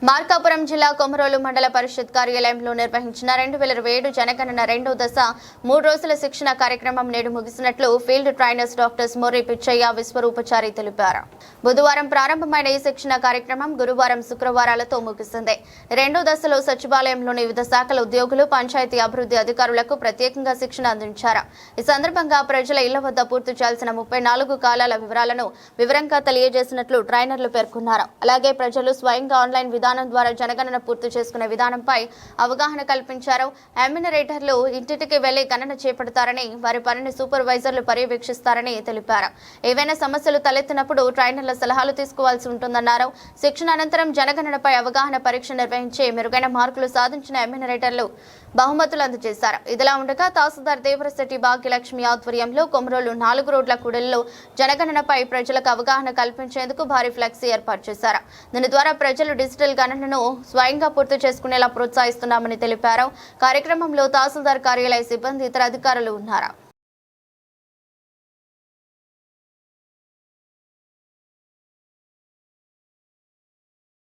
మార్కాపురం జిల్లా కొమరోలు మండల పరిషత్ కార్యాలయంలో నిర్వహించిన 2027 జనగణన రెండో దశ 3 రోజుల శిక్షణ కార్యక్రమం నేడు ముగిసినట్లు ఫీల్డ్ ట్రైనర్స్ డాక్టర్స్ మొర్రి పిచ్చయ్య విశ్వరూపచారి తెలిపారు. బుధవారం ప్రారంభమైన ఈ శిక్షణ కార్యక్రమం గురువారం శుక్రవారాలతో ముగిసింది. రెండో దశలో సచివాలయంలోని వివిధ శాఖల ఉద్యోగులు, పంచాయతీ అభివృద్ధి అధికారులకు ప్రత్యేకంగా శిక్షణ అందించారు. ఈ సందర్భంగా ప్రజల ఇళ్ల వద్ద పూర్తి చేయాల్సిన 34 కాలాల వివరాలను వివరంగా తెలియజేసినట్లు ట్రైనర్లు పేర్కొన్నారు. అలాగే ప్రజలు స్వయంగా ఆన్లైన్ విధానం ద్వారా జనగణన పూర్తి చేసుకునే విధానంపై అవగాహన కల్పించారు. ఎమ్యూనరేటర్లు ఇంటింటికి వెళ్లి గణన చేపడతారని, వారి పనిని సూపర్వైజర్లు పర్యవేక్షిస్తారని తెలిపారు. ఏవైనా సమస్యలు తలెత్తినప్పుడు ట్రైనర్ల సలహాలు తీసుకోవాల్సి ఉంటుందన్నారు. శిక్షణ అనంతరం జనగణనపై అవగాహన పరీక్ష నిర్వహించి మెరుగైన మార్కులు సాధించిన ఎమ్యూనరేటర్లు బహుమతులు అందజేశారు. ఇదిలా ఉండగా తహసీల్దార్ దేవరశెట్టి భాగ్యలక్ష్మి ఆధ్వర్యంలో కొమరోలు 4 రోడ్ల కూడలిలో జనగణనపై ప్రజలకు అవగాహన కల్పించేందుకు భారీ ఫ్లెక్సీ ఏర్పాటు చేశారు. దీని ద్వారా ప్రజలు డిజిటల్ గణనను స్వయంగా పూర్తి చేసుకునేలా ప్రోత్సహిస్తున్నామని తెలిపారు. కార్యక్రమంలో తహసీల్దార్ కార్యాలయ సిబ్బంది, ఇతర అధికారులు ఉన్నారు.